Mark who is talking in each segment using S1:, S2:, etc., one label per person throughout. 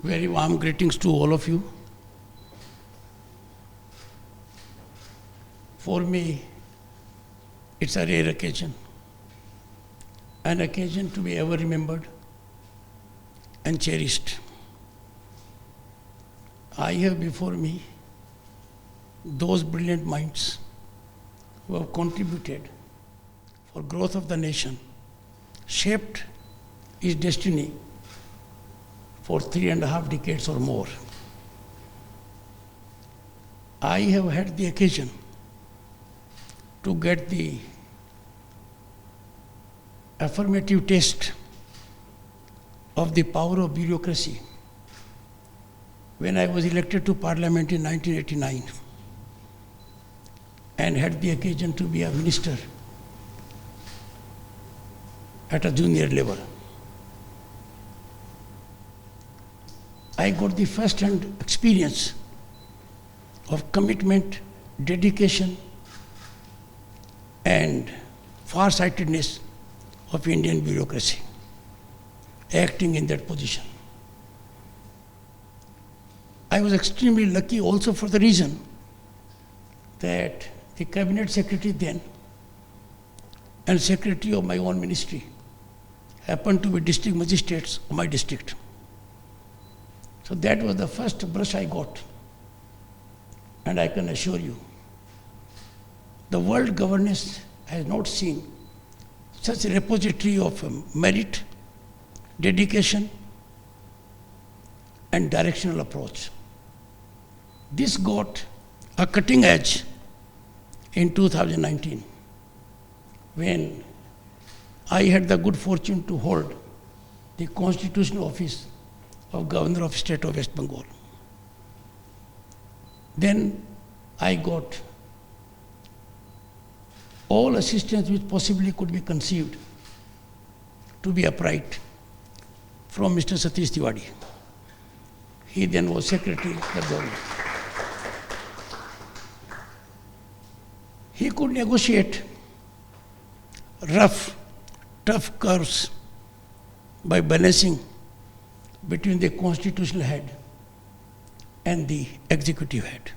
S1: Very warm greetings to all of you. For me, it's a rare occasion, an occasion to be ever remembered and cherished. I have before me those brilliant minds who have contributed for growth of the nation, shaped its destiny for 3.5 decades or more. I have had the occasion to get the affirmative taste of the power of bureaucracy when I was elected to Parliament in 1989 and had the occasion to be a minister at a junior level. I got the first-hand experience of commitment, dedication, and far-sightedness of Indian bureaucracy acting in that position. I was extremely lucky also for the reason that the cabinet secretary then and secretary of my own ministry happened to be district magistrates of my district. So that was the first brush I got. And I can assure you, the world governance has not seen such a repository of merit, dedication, and directional approach. This got a cutting edge in 2019 when I had the good fortune to hold the constitutional office of Governor of State of West Bengal. Then I got all assistance which possibly could be conceived to be upright from Mr. Satish Tiwari. He then was secretary of the government. He could negotiate rough, tough curves by balancing between the constitutional head and the executive head.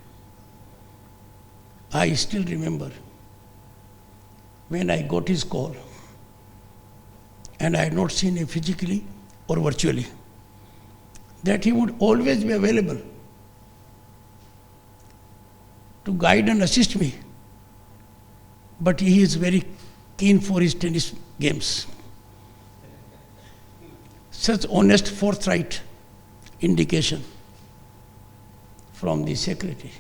S1: I still remember when I got his call, and I had not seen him physically or virtually, that he would always be available to guide and assist me, but he is very keen for his tennis games. Such honest, forthright indication from the secretary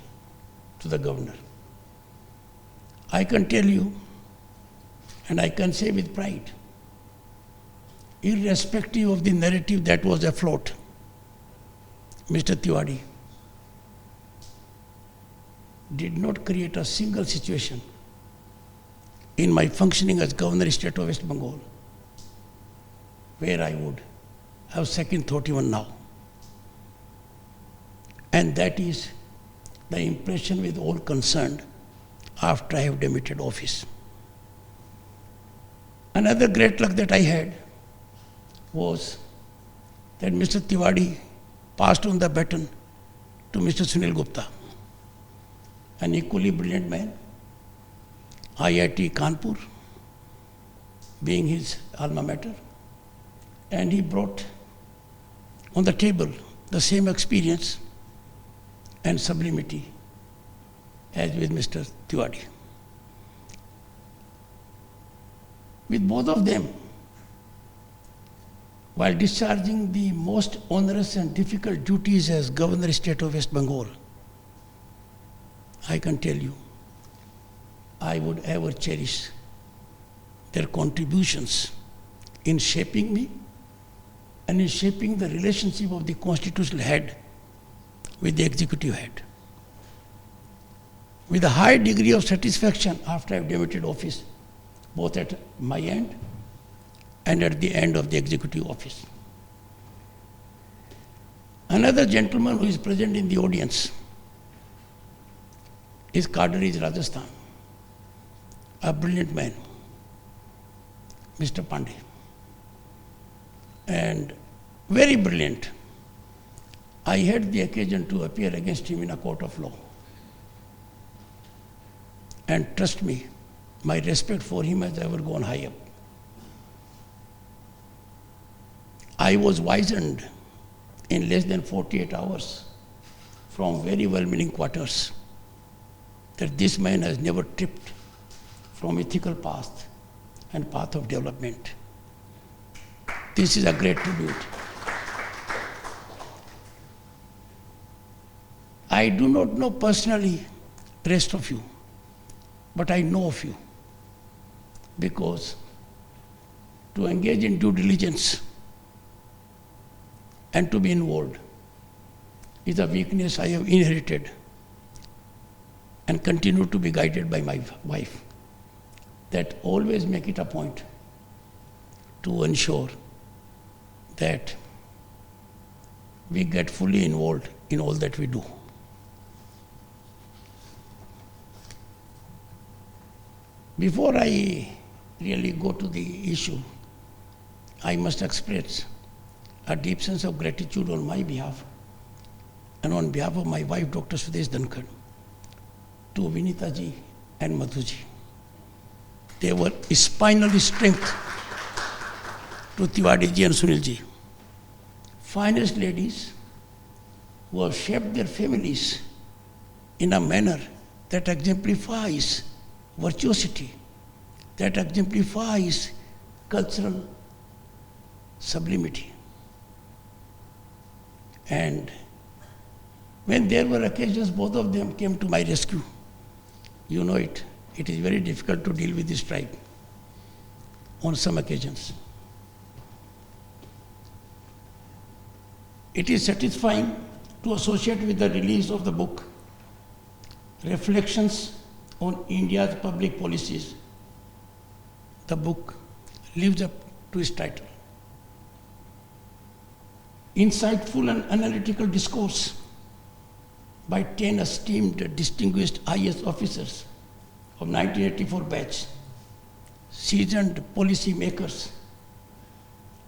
S1: to the governor. I can tell you, and I can say with pride, irrespective of the narrative that was afloat, Mr. Tiwari did not create a single situation in my functioning as Governor of State of West Bengal where I would have second thought even now. And that is the impression with all concerned after I have demitted office. Another great luck that I had was that Mr. Tiwari passed on the baton to Mr. Sunil Gupta, an equally brilliant man, IIT Kanpur being his alma mater, and he brought on the table the same experience and sublimity as with Mr. Tiwari. With both of them, while discharging the most onerous and difficult duties as Governor of State of West Bengal, I can tell you, I would ever cherish their contributions in shaping me and in shaping the relationship of the constitutional head with the executive head. With a high degree of satisfaction after I have demitted office, both at my end and at the end of the executive office. Another gentleman who is present in the audience is Kadri Rajasthan, a brilliant man, Mr. Pandey, and very brilliant I had the occasion to appear against him in a court of law. And trust me, my respect for him has ever gone high up. I was wizened in less than 48 hours from very well-meaning quarters that this man has never tripped from ethical path and path of development. This is a great tribute. I do not know personally the rest of you, but I know of you, because to engage in due diligence and to be involved is a weakness I have inherited and continue to be guided by my wife, that always make it a point to ensure that we get fully involved in all that we do. Before I really go to the issue, I must express a deep sense of gratitude on my behalf and on behalf of my wife, Dr. Shri Jagdeep Dhankhar, to Vinita ji and Madhu ji. They were spinal strength to Tiwari ji and Sunil ji. Finest ladies who have shaped their families in a manner that exemplifies virtuosity, that exemplifies cultural sublimity. And when there were occasions, both of them came to my rescue. You know it is very difficult to deal with this tribe on some occasions. It is satisfying to associate with the release of the book, Reflections on India's Public Policies. The book lives up to its title. Insightful and analytical discourse by 10 esteemed distinguished IAS officers of 1984 batch, seasoned policy makers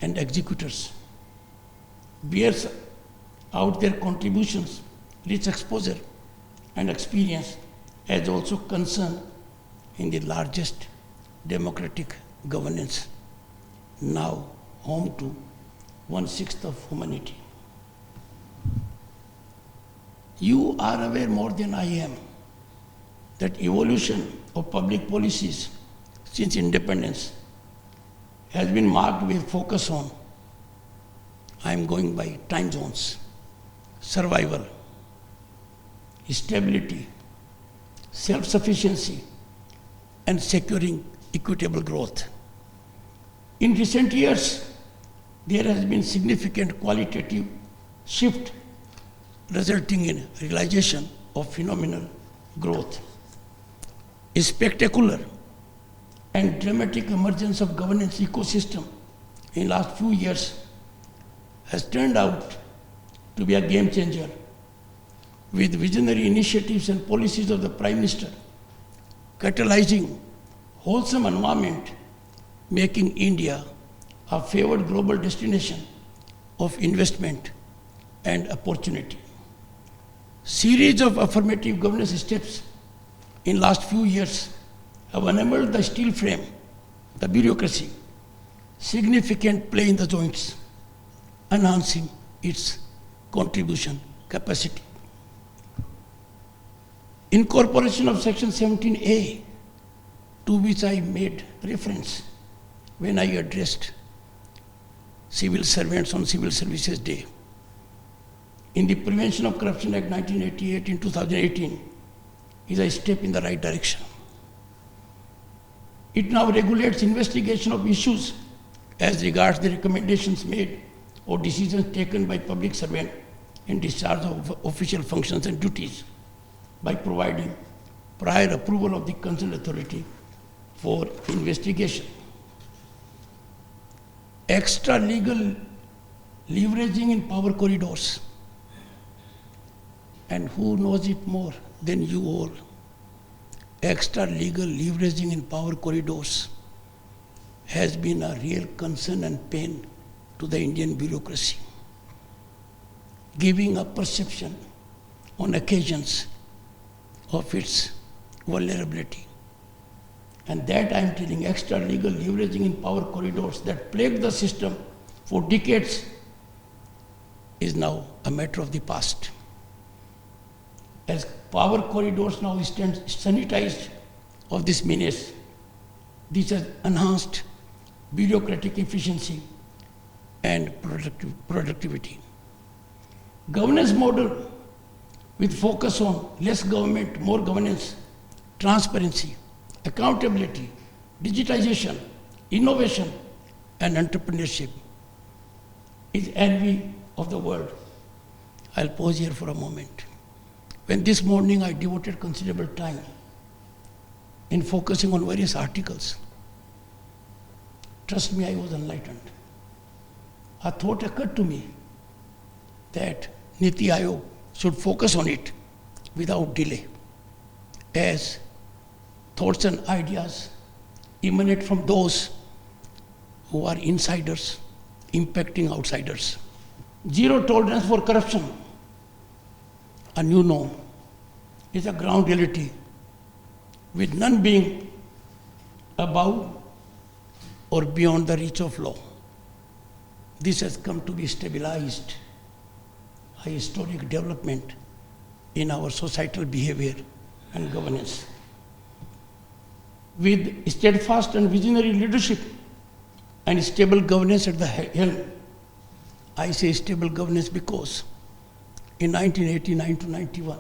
S1: and executors, bears out their contributions, rich exposure and experience as also concern in the largest democratic governance, now home to 1/6 of humanity. You are aware more than I am that evolution of public policies since independence has been marked with focus on, I am going by time zones, survival, stability, self-sufficiency, and securing equitable growth. In recent years, there has been significant qualitative shift resulting in realization of phenomenal growth. A spectacular and dramatic emergence of governance ecosystem in last few years has turned out to be a game changer, with visionary initiatives and policies of the Prime Minister catalyzing wholesome environment, making India a favored global destination of investment and opportunity. Series of affirmative governance steps in last few years have enabled the steel frame, the bureaucracy, significant play in the joints, enhancing its contribution capacity. Incorporation of Section 17A, to which I made reference when I addressed civil servants on Civil Services Day, in the Prevention of Corruption Act 1988 in 2018, is a step in the right direction. It now regulates investigation of issues as regards the recommendations made or decisions taken by public servant in discharge of official functions and duties by providing prior approval of the concerned authority for investigation. Extra legal leveraging in power corridors. And who knows it more than you all? Extra legal leveraging in power corridors has been a real concern and pain to the Indian bureaucracy. giving a perception on occasions of its vulnerability. And that I am telling, extra legal leveraging in power corridors that plagued the system for decades is now a matter of the past. As power corridors now stand sanitized of this menace, this has enhanced bureaucratic efficiency and productivity. Governance model with focus on less government, more governance, transparency, accountability, digitization, innovation, and entrepreneurship is envy of the world. I'll pause here for a moment. When this morning I devoted considerable time in focusing on various articles, trust me, I was enlightened. A thought occurred to me that Niti Aayog should focus on it without delay, as thoughts and ideas emanate from those who are insiders impacting outsiders. Zero tolerance for corruption, a new norm, is a ground reality, with none being above or beyond the reach of law. This has come to be stabilized, a historic development in our societal behavior and governance. With steadfast and visionary leadership and stable governance at the helm, I say stable governance because in 1989 to 91,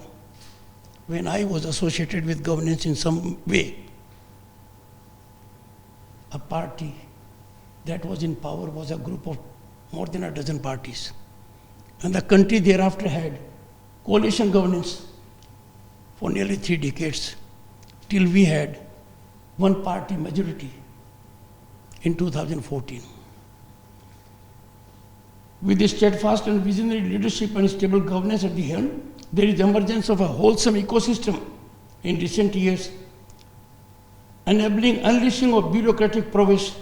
S1: when I was associated with governance in some way, a party that was in power was a group of more than a dozen parties. And the country thereafter had coalition governance for nearly 3 decades, till we had one party majority in 2014. With the steadfast and visionary leadership and stable governance at the helm, there is emergence of a wholesome ecosystem in recent years, enabling unleashing of bureaucratic prowess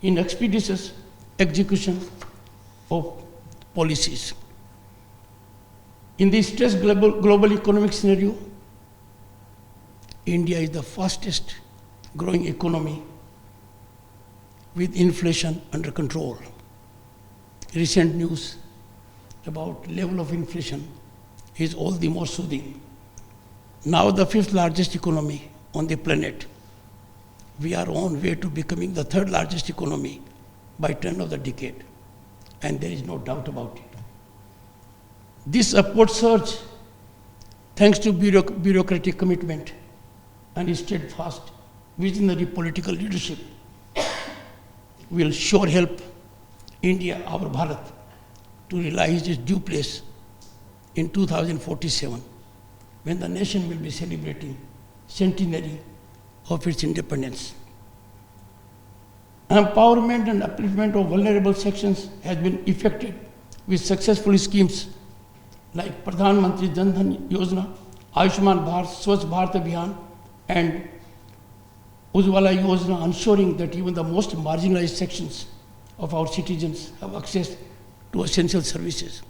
S1: in expeditious execution of policies. In this stressed global economic scenario, India is the fastest growing economy with inflation under control. Recent news about level of inflation is all the more soothing. Now the 5th largest economy on the planet, we are on way to becoming the 3rd largest economy by turn of the decade, and there is no doubt about it. This upward surge, thanks to bureaucratic commitment and steadfast visionary political leadership, will sure help India, our Bharat, to realize its due place in 2047, when the nation will be celebrating centenary of its independence. Empowerment and upliftment of vulnerable sections has been effected with successful schemes like Pradhan Mantri Jan Dhan Yojana, Ayushman Bharat, Swachh Bharat Abhiyan, and Ujjwala Yojana, ensuring that even the most marginalized sections of our citizens have access to essential services.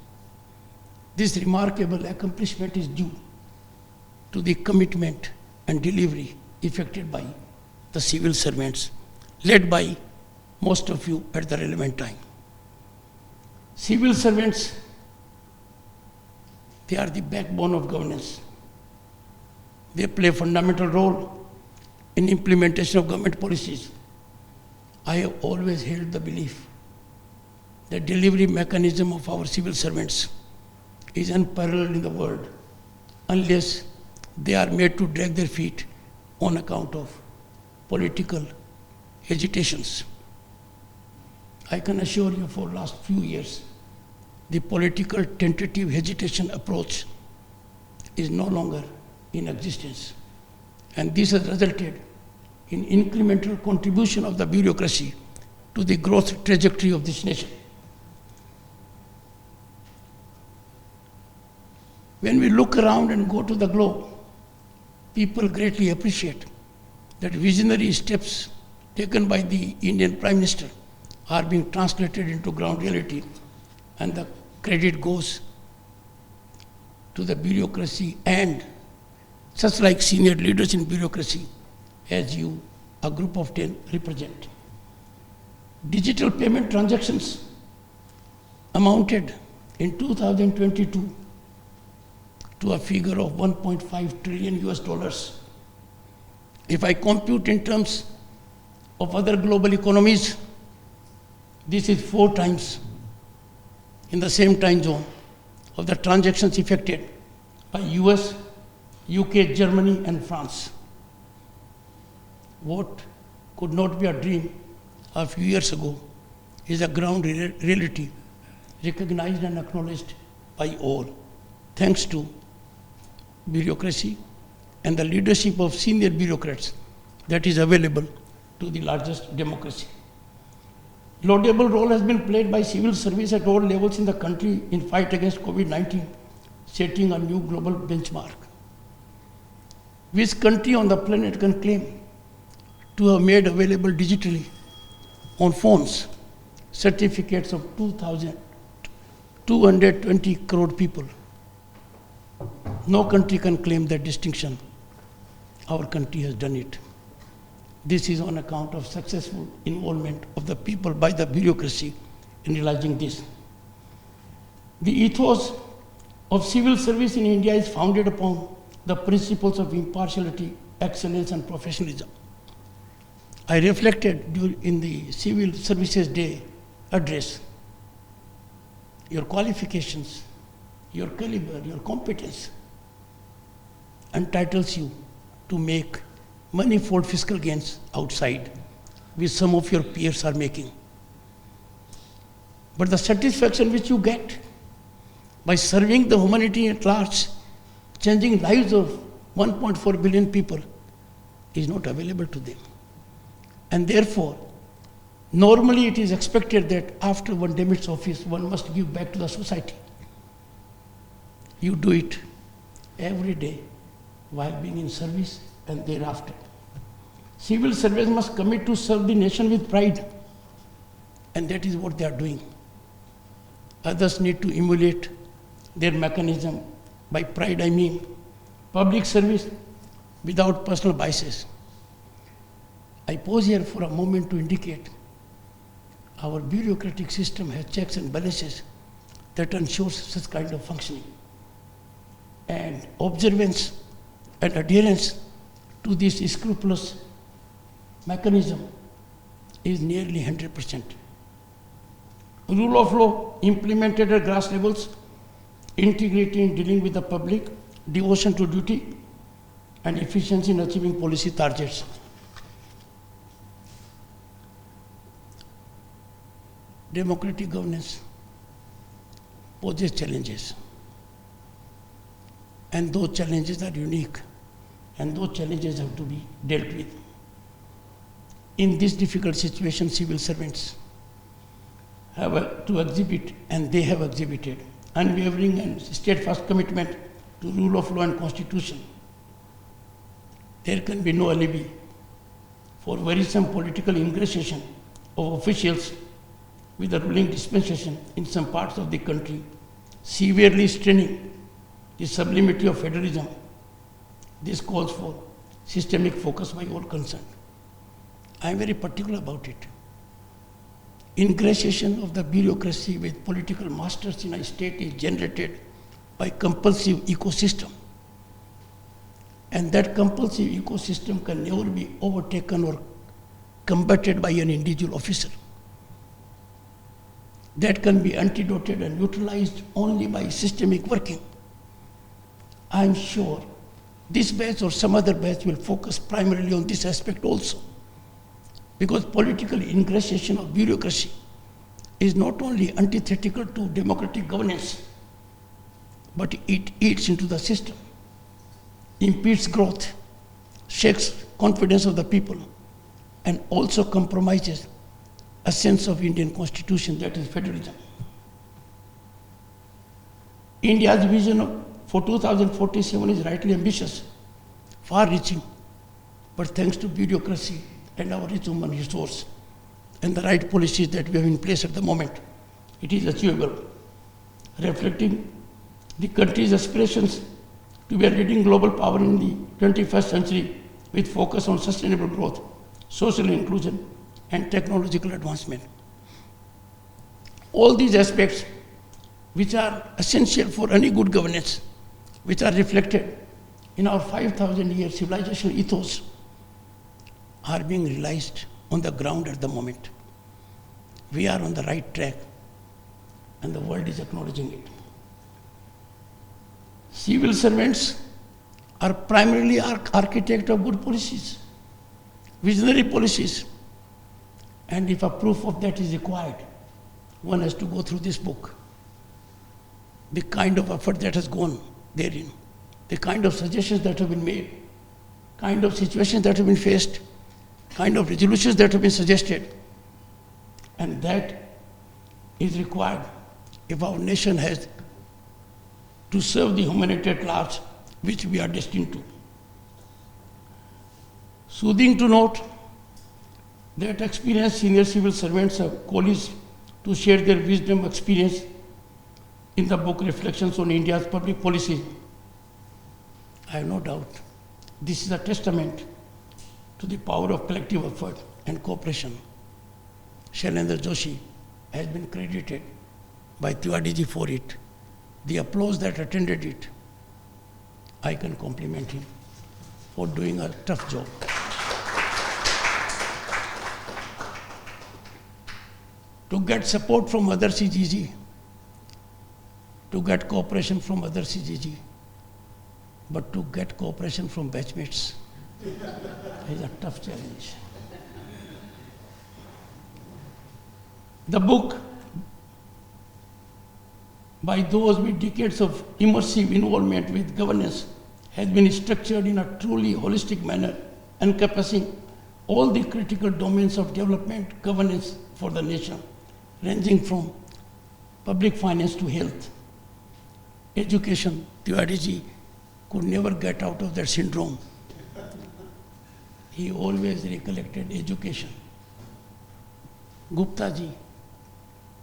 S1: This remarkable accomplishment is due to the commitment and delivery effected by the civil servants, led by most of you at the relevant time. Civil servants, they are the backbone of governance. They play a fundamental role in implementation of government policies. I have always held the belief that delivery mechanism of our civil servants is unparalleled in the world, unless they are made to drag their feet on account of political agitations. I can assure you, for the last few years, the political tentative hesitation approach is no longer in existence. And this has resulted in incremental contribution of the bureaucracy to the growth trajectory of this nation. When we look around and go to the globe, people greatly appreciate that visionary steps taken by the Indian Prime Minister are being translated into ground reality, and the credit goes to the bureaucracy and such like senior leaders in bureaucracy as you, a group of 10, represent. Digital payment transactions amounted in 2022 to a figure of 1.5 trillion US dollars. If I compute in terms of other global economies, this is 4 times in the same time zone of the transactions effected by US, UK, Germany, and France. What could not be a dream a few years ago is a ground reality recognized and acknowledged by all, thanks to bureaucracy and the leadership of senior bureaucrats that is available to the largest democracy. Laudable role has been played by civil service at all levels in the country in fight against COVID-19, setting a new global benchmark. Which country on the planet can claim to have made available digitally on phones certificates of 220 crore people? No country can claim that distinction. Our country has done it. This is on account of successful involvement of the people by the bureaucracy in realizing this. The ethos of civil service in India is founded upon the principles of impartiality, excellence, and professionalism. I reflected in the Civil Services Day address your qualifications, your caliber, your competence entitles you to make manifold fiscal gains outside, which some of your peers are making. But the satisfaction which you get by serving the humanity at large, changing lives of 1.4 billion people, is not available to them. And therefore, normally it is expected that after one demits office, one must give back to the society. You do it every day while being in service and thereafter. Civil service must commit to serve the nation with pride, and that is what they are doing. Others need to emulate their mechanism. By pride, I mean public service without personal biases. I pause here for a moment to indicate our bureaucratic system has checks and balances that ensures such kind of functioning. And observance and adherence to this scrupulous mechanism is nearly 100%. Rule of law implemented at grass levels, integrity in dealing with the public, devotion to duty, and efficiency in achieving policy targets. Democratic governance poses challenges, and those challenges are unique, and those challenges have to be dealt with. In this difficult situation, civil servants have to exhibit, and they have exhibited, unwavering and steadfast commitment to rule of law and constitution. There can be no alibi for worrisome political ingression of officials with the ruling dispensation in some parts of the country, severely straining the sublimity of federalism. This calls for systemic focus by all concerned. I am very particular about it. Ingression of the bureaucracy with political masters in a state is generated by compulsive ecosystem. And that compulsive ecosystem can never be overtaken or combated by an individual officer. That can be antidoted and neutralized only by systemic working. I am sure this batch or some other batch will focus primarily on this aspect also, because political ingression of bureaucracy is not only antithetical to democratic governance, but it eats into the system, impedes growth, shakes confidence of the people, and also compromises a sense of Indian constitution, that is federalism. India's vision for 2047 is rightly ambitious, far-reaching, but thanks to bureaucracy and our rich human resource and the right policies that we have in place at the moment, it is achievable. Reflecting the country's aspirations to be a leading global power in the 21st century with focus on sustainable growth, social inclusion, and technological advancement. All these aspects, which are essential for any good governance, which are reflected in our 5,000-year civilization ethos, are being realized on the ground at the moment. We are on the right track, and the world is acknowledging it. Civil servants are primarily architects of good policies, visionary policies, and if a proof of that is required, one has to go through this book. The kind of effort that has gone therein, the kind of suggestions that have been made, kind of situations that have been faced, kind of resolutions that have been suggested, and that is required if our nation has to serve the humanity at large, which we are destined to. Soothing to note that experienced senior civil servants have colleagues to share their wisdom experience in the book Reflections on India's Public Policy. I have no doubt this is a testament to the power of collective effort and cooperation. Shailendra Joshi has been credited by Tiwari ji for it. The applause that attended it, I can compliment him for doing a tough job. To get support from other CGG, to get cooperation from other CGG, but to get cooperation from batchmates is a tough challenge. The book, by those with decades of immersive involvement with governance, has been structured in a truly holistic manner, encompassing all the critical domains of development governance for the nation, ranging from public finance to health. Education, Tiwari ji could never get out of that syndrome. He always recollected education. Gupta ji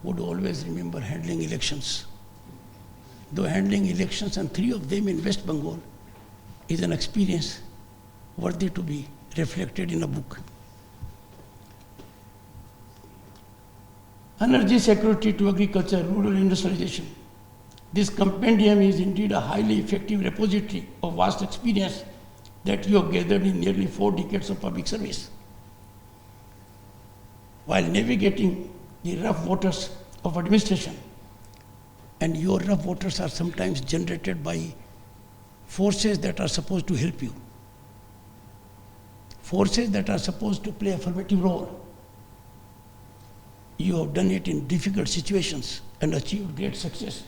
S1: would always remember handling elections. Though handling elections, and 3 of them in West Bengal, is an experience worthy to be reflected in a book. Energy security to agriculture, rural industrialization. This compendium is indeed a highly effective repository of vast experience that you have gathered in nearly 4 decades of public service. While navigating the rough waters of administration, and your rough waters are sometimes generated by forces that are supposed to help you, forces that are supposed to play a affirmative role. You have done it in difficult situations and achieved great success.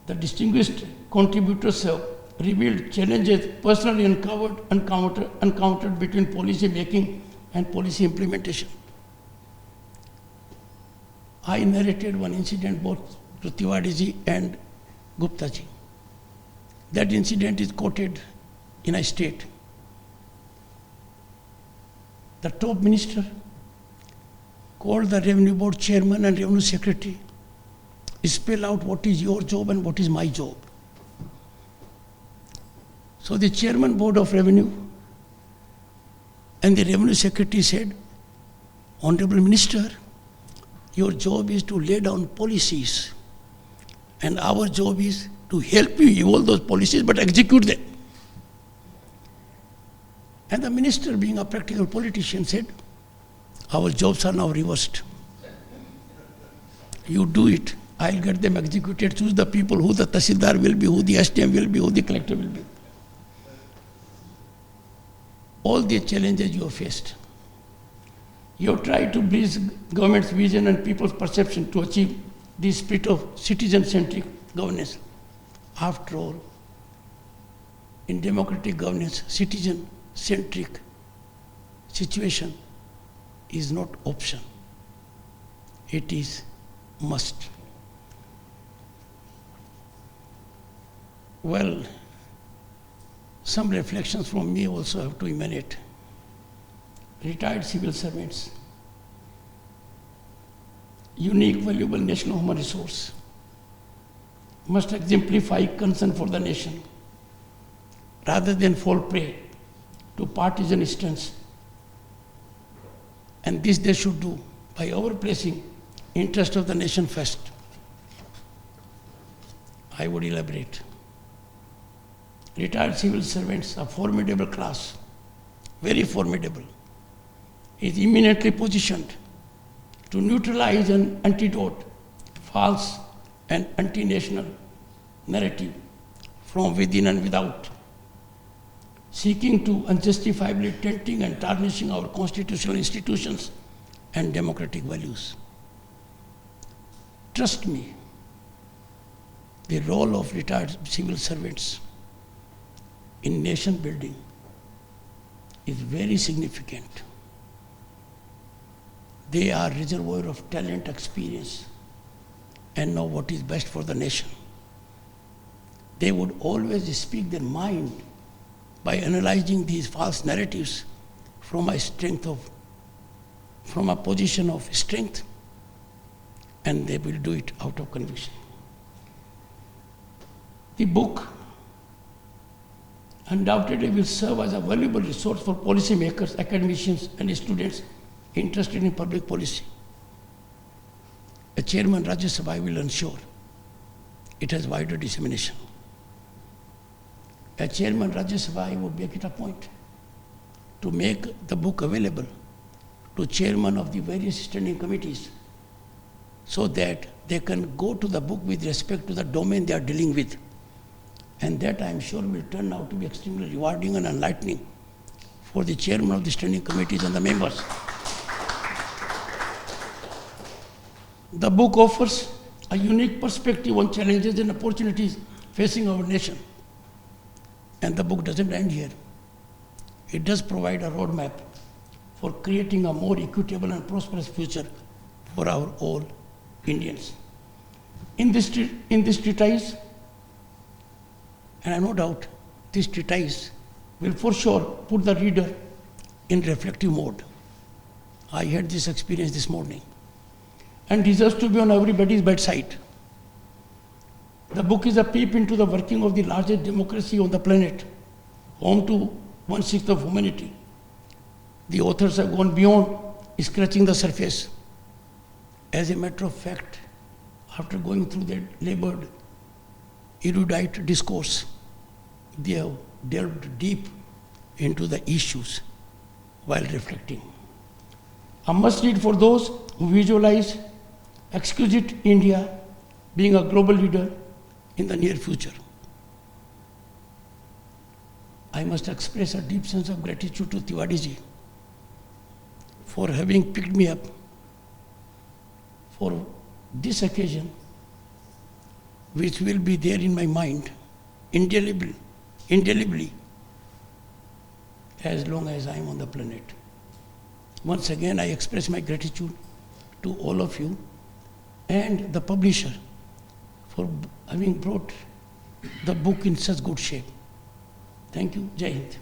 S1: The distinguished contributors have revealed challenges personally encountered between policy making and policy implementation. I narrated one incident both to Tiwari ji and Gupta ji. That incident is quoted in a state. The top minister called the Revenue Board chairman and Revenue Secretary, spell out what is your job and what is my job. So the chairman board of revenue and the Revenue Secretary said, Honorable Minister, your job is to lay down policies, and our job is to help you evolve those policies but execute them. And the minister, being a practical politician, said, our jobs are now reversed. You do it, I'll get them executed, choose the people, who the Tahsildar will be, who the SDM will be, who the collector will be. All the challenges you have faced. You have tried to bridge government's vision and people's perception to achieve the spirit of citizen-centric governance. After all, in democratic governance, citizen-centric situation is not option. It is must. Well, some reflections from me also have to emanate. Retired civil servants, unique, valuable national human resource. must exemplify concern for the nation rather than fall prey to partisan stunts. And this they should do by overplacing interest of the nation first. I would elaborate. Retired civil servants, a formidable class, very formidable, is eminently positioned to neutralize and antidote false and anti-national narrative from within and without, seeking to unjustifiably tainting and tarnishing our constitutional institutions and democratic values. Trust me, the role of retired civil servants in nation building is very significant. They are reservoir of talent, experience, and know what is best for the nation. They would always speak their mind by analyzing these false narratives from a position of strength, and they will do it out of conviction. The book undoubtedly will serve as a valuable resource for policymakers, academicians, and students interested in public policy. A chairman Rajya Sabha will ensure it has wider dissemination. A chairman Rajya Sabha would make it a point to make the book available to chairmen of the various standing committees so that they can go to the book with respect to the domain they are dealing with. And that, I am sure, will turn out to be extremely rewarding and enlightening for the chairman of the standing committees and the members. The book offers a unique perspective on challenges and opportunities facing our nation. And the book doesn't end here. It does provide a roadmap for creating a more equitable and prosperous future for our all Indians. In this treatise, and I have no doubt this treatise will for sure put the reader in reflective mode. I had this experience this morning and deserves to be on everybody's bedside. The book is a peep into the working of the largest democracy on the planet, home to 1/6 of humanity. The authors have gone beyond scratching the surface. As a matter of fact, after going through their labored, erudite discourse, they have delved deep into the issues while reflecting. A must-read for those who visualize exquisite India being a global leader in the near future. I must express a deep sense of gratitude to Tiwari ji for having picked me up for this occasion, which will be there in my mind indelibly as long as I am on the planet. Once again, I express my gratitude to all of you and the publisher for having brought the book in such good shape. Thank you. Jai Hind.